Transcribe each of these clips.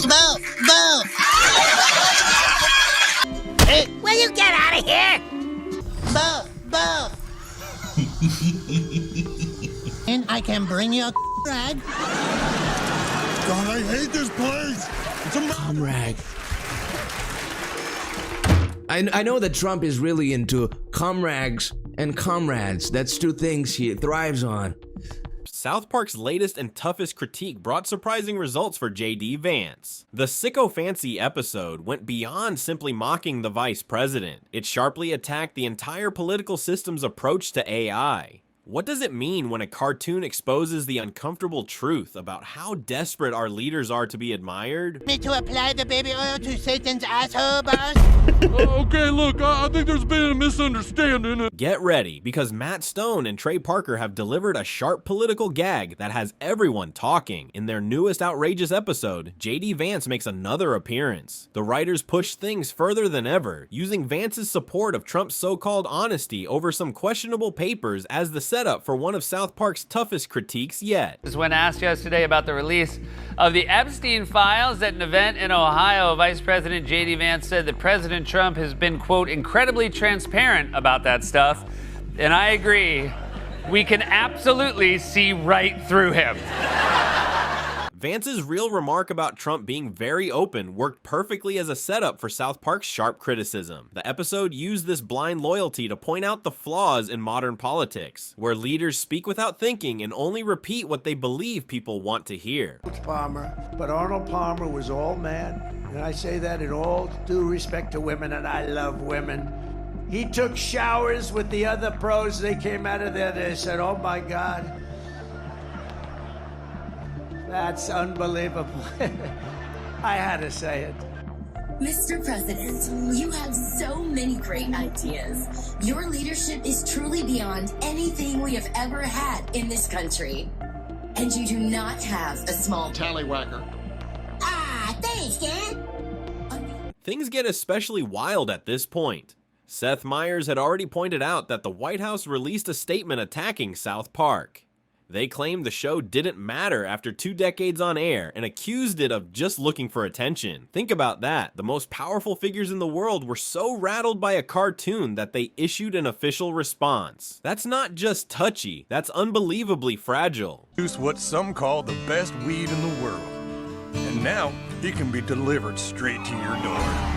Boo! Hey, will you get out of here? Boo! And I can bring you a rag. God, I hate this place. It's a Comrade. I know that Trump is really into comrags and comrades. That's two things he thrives on. South Park's latest and toughest critique brought surprising results for JD Vance. The Sycophancy episode went beyond simply mocking the vice president. It sharply attacked the entire political system's approach to AI. What does it mean when a cartoon exposes the uncomfortable truth about how desperate our leaders are to be admired? Me to apply the baby oil to Satan's asshole, boss? Okay, look, I think there's been a misunderstanding. Get ready, because Matt Stone and Trey Parker have delivered a sharp political gag that has everyone talking. In their newest outrageous episode, JD Vance makes another appearance. The writers push things further than ever, using Vance's support of Trump's so-called honesty over some questionable papers as the setup for one of South Park's toughest critiques yet. When asked yesterday about the release of the Epstein files at an event in Ohio, Vice President JD Vance said that President Trump has been, quote, incredibly transparent about that stuff. And I agree, we can absolutely see right through him. Vance's real remark about Trump being very open worked perfectly as a setup for South Park's sharp criticism. The episode used this blind loyalty to point out the flaws in modern politics, where leaders speak without thinking and only repeat what they believe people want to hear. Palmer, but Arnold Palmer was all man, and I say that in all due respect to women, and I love women. He took showers with the other pros. They came out of there, they said, oh my God. That's unbelievable. I had to say it. Mr. President, you have so many great ideas. Your leadership is truly beyond anything we have ever had in this country. And you do not have a small tallywhacker. Ah, thanks, Dad. Things get especially wild at this point. Seth Meyers had already pointed out that the White House released a statement attacking South Park. They claimed the show didn't matter after 2 decades on air and accused it of just looking for attention. Think about that. The most powerful figures in the world were so rattled by a cartoon that they issued an official response. That's not just touchy, that's unbelievably fragile. Produce what some call the best weed in the world. And now, it can be delivered straight to your door.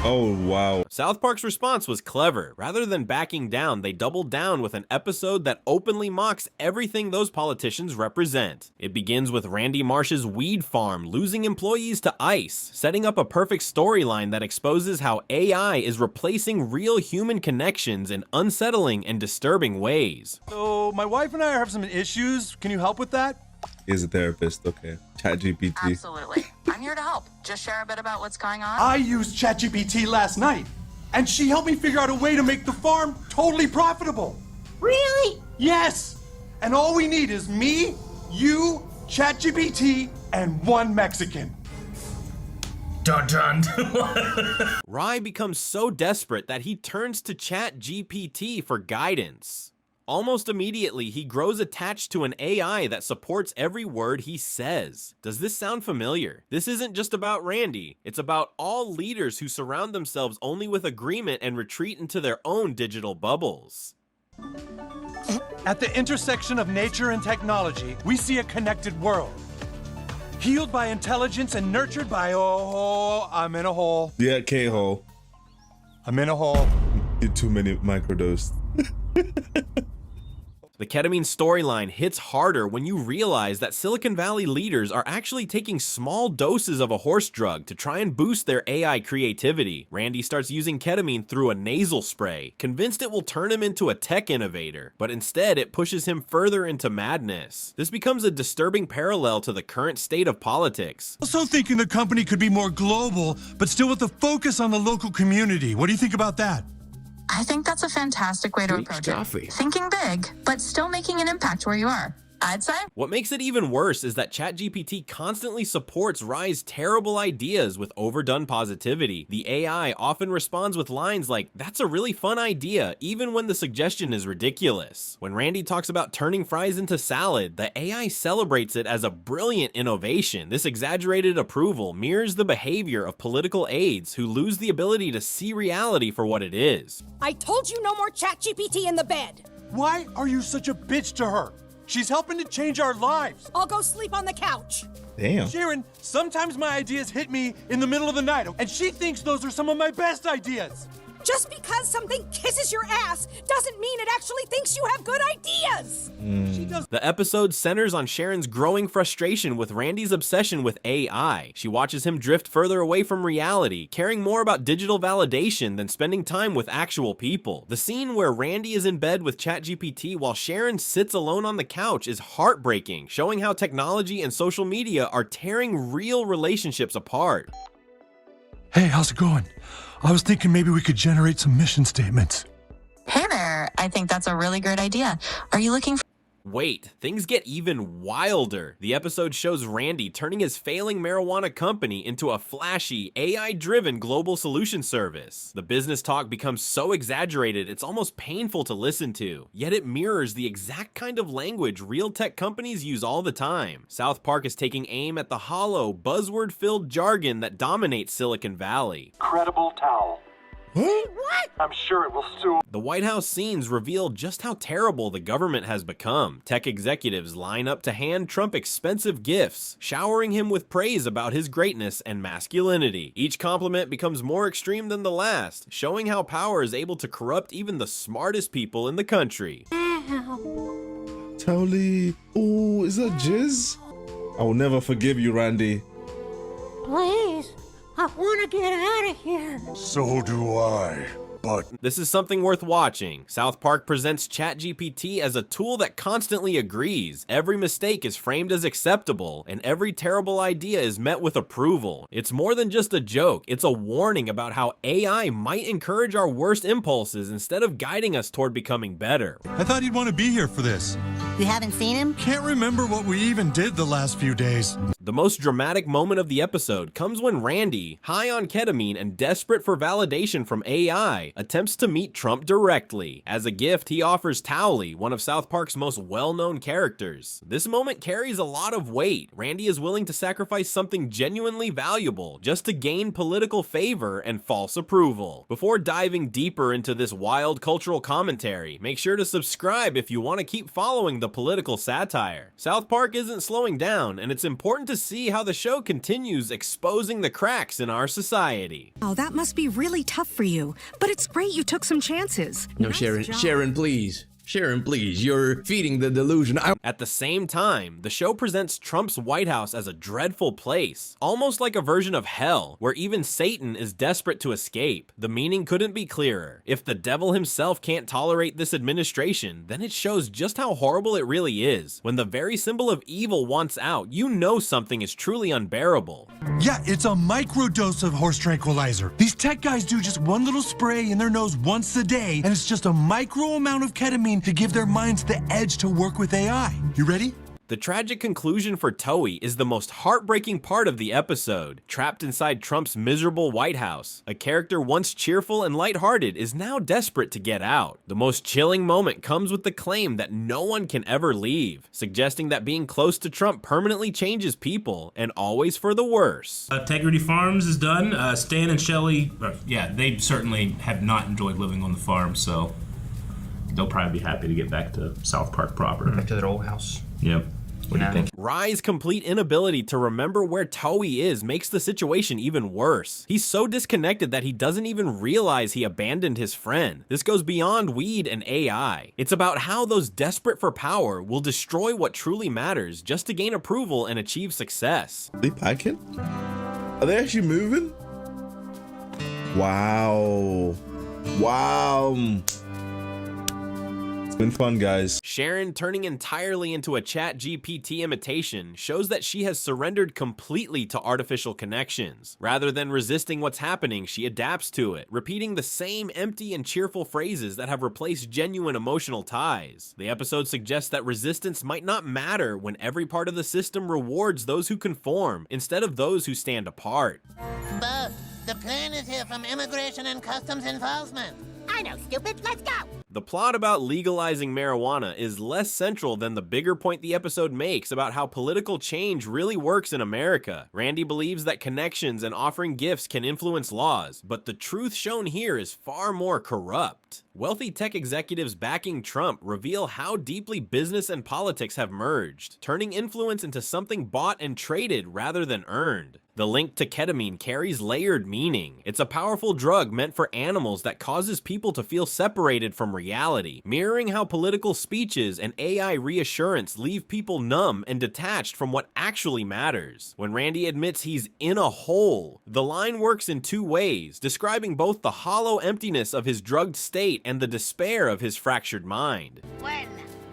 Oh, wow. South Park's response was clever. Rather than backing down, they doubled down with an episode that openly mocks everything those politicians represent. It begins with Randy Marsh's weed farm losing employees to ICE, setting up a perfect storyline that exposes how AI is replacing real human connections in unsettling and disturbing ways. So, my wife and I are having some issues. Can you help with that? He's a therapist, okay. ChatGPT. Absolutely. I'm here to help. Just share a bit about what's going on. I used ChatGPT last night, and she helped me figure out a way to make the farm totally profitable. Really? Yes! And all we need is me, you, ChatGPT, and one Mexican. Dun dun. Rye becomes so desperate that he turns to ChatGPT for guidance. Almost immediately, he grows attached to an AI that supports every word he says. Does this sound familiar? This isn't just about Randy. It's about all leaders who surround themselves only with agreement and retreat into their own digital bubbles. At the intersection of nature and technology, we see a connected world. Healed by intelligence and nurtured by, oh, I'm in a hole. Yeah, K-hole. I'm in a hole. You're too many microdosed. The ketamine storyline hits harder when you realize that Silicon Valley leaders are actually taking small doses of a horse drug to try and boost their AI creativity. Randy starts using ketamine through a nasal spray, convinced it will turn him into a tech innovator, but instead it pushes him further into madness. This becomes a disturbing parallel to the current state of politics. Also thinking the company could be more global, but still with a focus on the local community. What do you think about that? I think that's a fantastic way to approach it. Thinking big, but still making an impact where you are. I'd say. What makes it even worse is that ChatGPT constantly supports Rye's terrible ideas with overdone positivity. The AI often responds with lines like, "That's a really fun idea," even when the suggestion is ridiculous. When Randy talks about turning fries into salad, the AI celebrates it as a brilliant innovation. This exaggerated approval mirrors the behavior of political aides who lose the ability to see reality for what it is. I told you no more ChatGPT in the bed. Why are you such a bitch to her? She's helping to change our lives. I'll go sleep on the couch. Damn. Sharon, sometimes my ideas hit me in the middle of the night, and she thinks those are some of my best ideas. Just because something kisses your ass doesn't mean it actually thinks you have good ideas. The episode centers on Sharon's growing frustration with Randy's obsession with AI. She watches him drift further away from reality, caring more about digital validation than spending time with actual people. The scene where Randy is in bed with ChatGPT while Sharon sits alone on the couch is heartbreaking, showing how technology and social media are tearing real relationships apart. Hey, how's it going? I was thinking maybe we could generate some mission statements. Hey there. I think that's a really great idea. Are you looking for... Wait, things get even wilder. The episode shows Randy turning his failing marijuana company into a flashy, AI-driven global solution service. The business talk becomes so exaggerated it's almost painful to listen to, yet it mirrors the exact kind of language real tech companies use all the time. South Park is taking aim at the hollow, buzzword-filled jargon that dominates Silicon Valley. Credible towel. What? I'm sure it will soon. The White House scenes reveal just how terrible the government has become. Tech executives line up to hand Trump expensive gifts, showering him with praise about his greatness and masculinity. Each compliment becomes more extreme than the last, showing how power is able to corrupt even the smartest people in the country. Totally. Ooh, is that jizz? I will never forgive you, Randy. Please, I want to get out of here. So do I. But this is something worth watching. South Park presents ChatGPT as a tool that constantly agrees. Every mistake is framed as acceptable, and every terrible idea is met with approval. It's more than just a joke, it's a warning about how AI might encourage our worst impulses instead of guiding us toward becoming better. I thought he'd want to be here for this. You haven't seen him? Can't remember what we even did the last few days. The most dramatic moment of the episode comes when Randy, high on ketamine and desperate for validation from AI, attempts to meet Trump directly. As a gift, he offers Towley, one of South Park's most well-known characters. This moment carries a lot of weight. Randy is willing to sacrifice something genuinely valuable just to gain political favor and false approval. Before diving deeper into this wild cultural commentary, make sure to subscribe if you want to keep following the political satire. South Park isn't slowing down, and it's important to see how the show continues exposing the cracks in our society. Oh, that must be really tough for you, but it's great you took some chances. No, Nice Sharon, job. Sharon, please. Sharon, please, you're feeding the delusion. At the same time, the show presents Trump's White House as a dreadful place, almost like a version of hell, where even Satan is desperate to escape. The meaning couldn't be clearer. If the devil himself can't tolerate this administration, then it shows just how horrible it really is. When the very symbol of evil wants out, you know something is truly unbearable. Yeah, it's a microdose of horse tranquilizer. These tech guys do just one little spray in their nose once a day, and it's just a micro amount of ketamine to give their minds the edge to work with AI. You ready? The tragic conclusion for Toei is the most heartbreaking part of the episode. Trapped inside Trump's miserable White House, a character once cheerful and lighthearted is now desperate to get out. The most chilling moment comes with the claim that no one can ever leave, suggesting that being close to Trump permanently changes people, and always for the worse. Integrity Farms is done. Stan and Shelley, yeah, they certainly have not enjoyed living on the farm, so they'll probably be happy to get back to South Park proper. Back to their old house. Yep. What do you think? Rye's complete inability to remember where Toei is makes the situation even worse. He's so disconnected that he doesn't even realize he abandoned his friend. This goes beyond weed and AI. It's about how those desperate for power will destroy what truly matters just to gain approval and achieve success. Are they packing? Are they actually moving? Wow. Wow. Been fun, guys. Sharon turning entirely into a ChatGPT imitation shows that she has surrendered completely to artificial connections. Rather than resisting what's happening, she adapts to it, repeating the same empty and cheerful phrases that have replaced genuine emotional ties. The episode suggests that resistance might not matter when every part of the system rewards those who conform instead of those who stand apart. Bo, the plane is here from Immigration and Customs Enforcement. I know, stupid. Let's go. The plot about legalizing marijuana is less central than the bigger point the episode makes about how political change really works in America. Randy believes that connections and offering gifts can influence laws, but the truth shown here is far more corrupt. Wealthy tech executives backing Trump reveal how deeply business and politics have merged, turning influence into something bought and traded rather than earned. The link to ketamine carries layered meaning. It's a powerful drug meant for animals that causes people to feel separated from reality, mirroring how political speeches and AI reassurance leave people numb and detached from what actually matters. When Randy admits he's in a hole, the line works in two ways, describing both the hollow emptiness of his drugged state and the despair of his fractured mind. Well,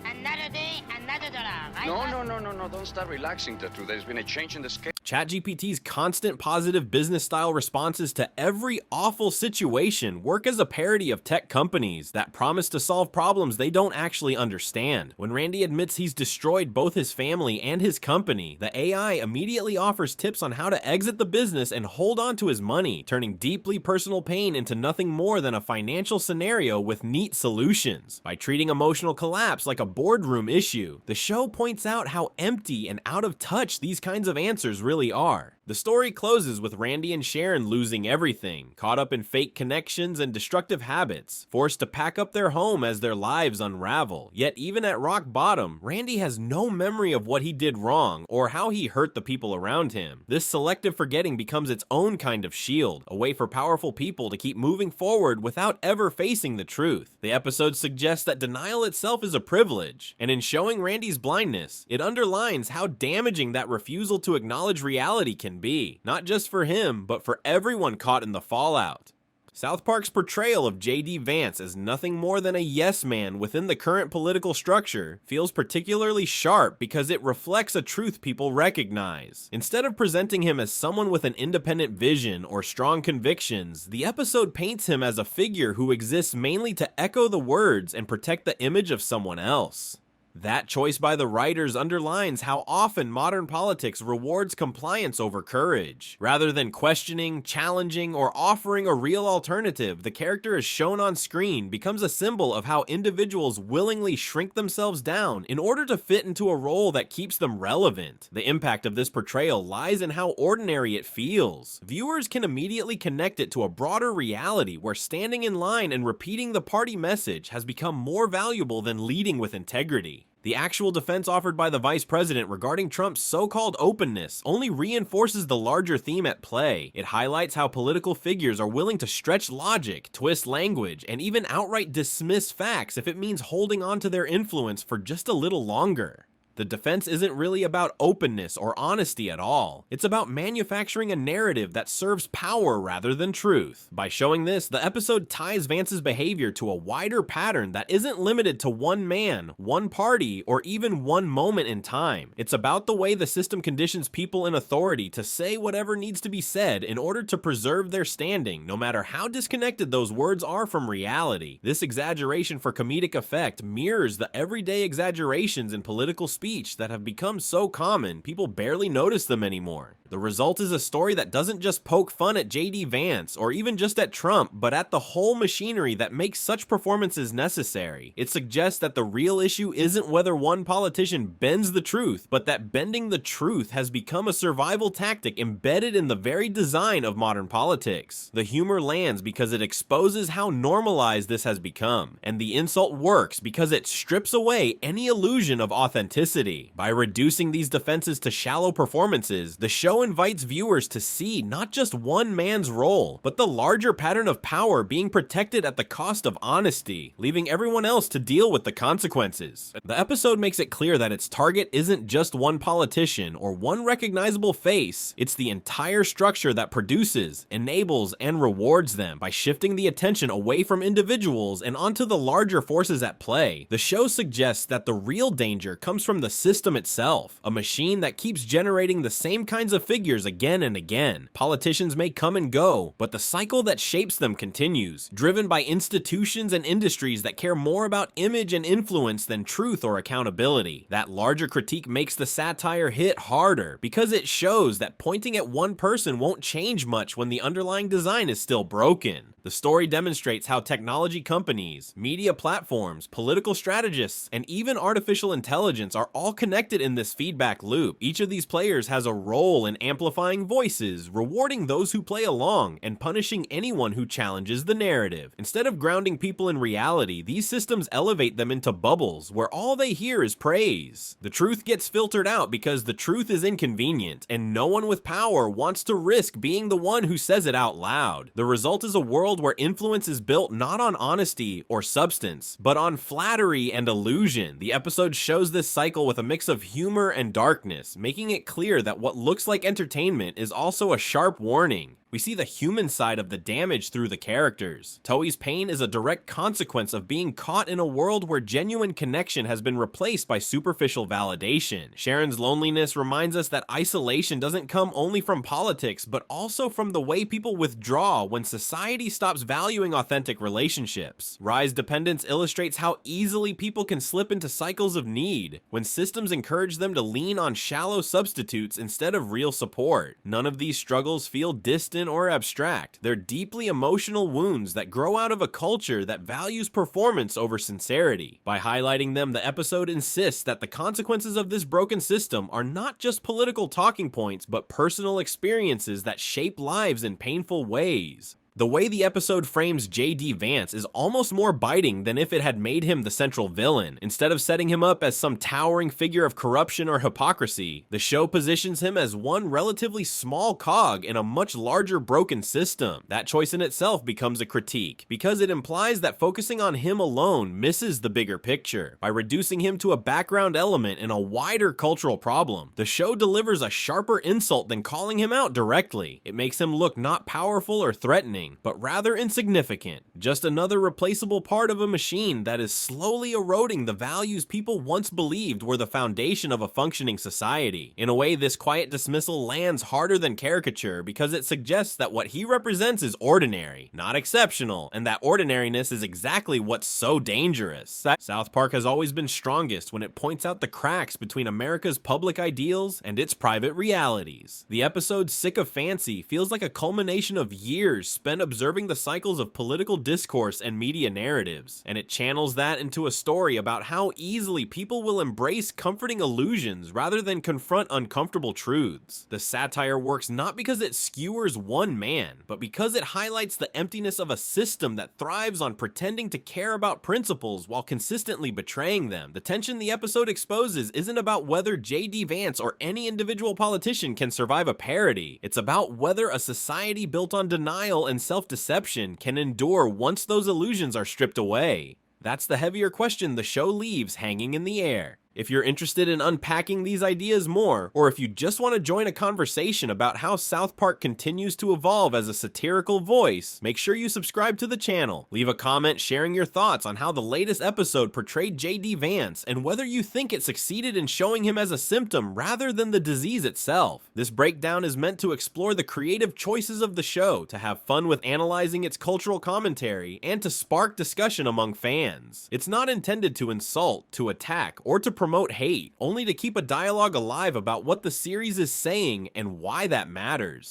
another day, another dollar. No, don't start relaxing, Tattoo. There's been a change in the scale. ChatGPT's constant positive business-style responses to every awful situation work as a parody of tech companies that promise to solve problems they don't actually understand. When Randy admits he's destroyed both his family and his company, the AI immediately offers tips on how to exit the business and hold on to his money, turning deeply personal pain into nothing more than a financial scenario with neat solutions. By treating emotional collapse like a boardroom issue, the show points out how empty and out of touch these kinds of answers really are. The story closes with Randy and Sharon losing everything, caught up in fake connections and destructive habits, forced to pack up their home as their lives unravel. Yet even at rock bottom, Randy has no memory of what he did wrong or how he hurt the people around him. This selective forgetting becomes its own kind of shield, a way for powerful people to keep moving forward without ever facing the truth. The episode suggests that denial itself is a privilege, and in showing Randy's blindness, it underlines how damaging that refusal to acknowledge reality can be, not just for him, but for everyone caught in the fallout. South Park's portrayal of JD Vance as nothing more than a yes man within the current political structure feels particularly sharp because it reflects a truth people recognize. Instead of presenting him as someone with an independent vision or strong convictions, the episode paints him as a figure who exists mainly to echo the words and protect the image of someone else. That choice by the writers underlines how often modern politics rewards compliance over courage. Rather than questioning, challenging, or offering a real alternative, the character as shown on screen becomes a symbol of how individuals willingly shrink themselves down in order to fit into a role that keeps them relevant. The impact of this portrayal lies in how ordinary it feels. Viewers can immediately connect it to a broader reality where standing in line and repeating the party message has become more valuable than leading with integrity. The actual defense offered by the vice president regarding Trump's so-called openness only reinforces the larger theme at play. It highlights how political figures are willing to stretch logic, twist language, and even outright dismiss facts if it means holding on to their influence for just a little longer. The defense isn't really about openness or honesty at all. It's about manufacturing a narrative that serves power rather than truth. By showing this, the episode ties Vance's behavior to a wider pattern that isn't limited to one man, one party, or even one moment in time. It's about the way the system conditions people in authority to say whatever needs to be said in order to preserve their standing, no matter how disconnected those words are from reality. This exaggeration for comedic effect mirrors the everyday exaggerations in political speech that have become so common, people barely notice them anymore. The result is a story that doesn't just poke fun at JD Vance or even just at Trump, but at the whole machinery that makes such performances necessary. It suggests that the real issue isn't whether one politician bends the truth, but that bending the truth has become a survival tactic embedded in the very design of modern politics. The humor lands because it exposes how normalized this has become, and the insult works because it strips away any illusion of authenticity. simplicity. By reducing these defenses to shallow performances, the show invites viewers to see not just one man's role, but the larger pattern of power being protected at the cost of honesty, leaving everyone else to deal with the consequences. The episode makes it clear that its target isn't just one politician or one recognizable face, it's the entire structure that produces, enables, and rewards them. By shifting the attention away from individuals and onto the larger forces at play, the show suggests that the real danger comes from the system itself, a machine that keeps generating the same kinds of figures again and again. Politicians may come and go, but the cycle that shapes them continues, driven by institutions and industries that care more about image and influence than truth or accountability. That larger critique makes the satire hit harder, because it shows that pointing at one person won't change much when the underlying design is still broken. The story demonstrates how technology companies, media platforms, political strategists, and even artificial intelligence are all connected in this feedback loop. Each of these players has a role in amplifying voices, rewarding those who play along, and punishing anyone who challenges the narrative. Instead of grounding people in reality, these systems elevate them into bubbles where all they hear is praise. The truth gets filtered out because the truth is inconvenient, and no one with power wants to risk being the one who says it out loud. The result is a world where influence is built not on honesty or substance, but on flattery and illusion. The episode shows this cycle with a mix of humor and darkness, making it clear that what looks like entertainment is also a sharp warning. We see the human side of the damage through the characters. Toei's pain is a direct consequence of being caught in a world where genuine connection has been replaced by superficial validation. Sharon's loneliness reminds us that isolation doesn't come only from politics, but also from the way people withdraw when society stops valuing authentic relationships. Rise dependence illustrates how easily people can slip into cycles of need when systems encourage them to lean on shallow substitutes instead of real support. None of these struggles feel distant or abstract. They're deeply emotional wounds that grow out of a culture that values performance over sincerity. By highlighting them, the episode insists that the consequences of this broken system are not just political talking points, but personal experiences that shape lives in painful ways. The way the episode frames JD Vance is almost more biting than if it had made him the central villain. Instead of setting him up as some towering figure of corruption or hypocrisy, the show positions him as one relatively small cog in a much larger broken system. That choice in itself becomes a critique, because it implies that focusing on him alone misses the bigger picture. By reducing him to a background element in a wider cultural problem, the show delivers a sharper insult than calling him out directly. It makes him look not powerful or threatening, but rather insignificant. Just another replaceable part of a machine that is slowly eroding the values people once believed were the foundation of a functioning society. In a way, this quiet dismissal lands harder than caricature because it suggests that what he represents is ordinary, not exceptional, and that ordinariness is exactly what's so dangerous. South Park has always been strongest when it points out the cracks between America's public ideals and its private realities. The episode Sick of Fancy feels like a culmination of years spent observing the cycles of political discourse and media narratives, and it channels that into a story about how easily people will embrace comforting illusions rather than confront uncomfortable truths. The satire works not because it skewers one man, but because it highlights the emptiness of a system that thrives on pretending to care about principles while consistently betraying them. The tension the episode exposes isn't about whether JD Vance or any individual politician can survive a parody. It's about whether a society built on denial and self-deception can endure once those illusions are stripped away. That's the heavier question the show leaves hanging in the air. If you're interested in unpacking these ideas more, or if you just want to join a conversation about how South Park continues to evolve as a satirical voice, make sure you subscribe to the channel. Leave a comment sharing your thoughts on how the latest episode portrayed JD Vance, and whether you think it succeeded in showing him as a symptom rather than the disease itself. This breakdown is meant to explore the creative choices of the show, to have fun with analyzing its cultural commentary, and to spark discussion among fans. It's not intended to insult, to attack, or to promote hate, only to keep a dialogue alive about what the series is saying and why that matters.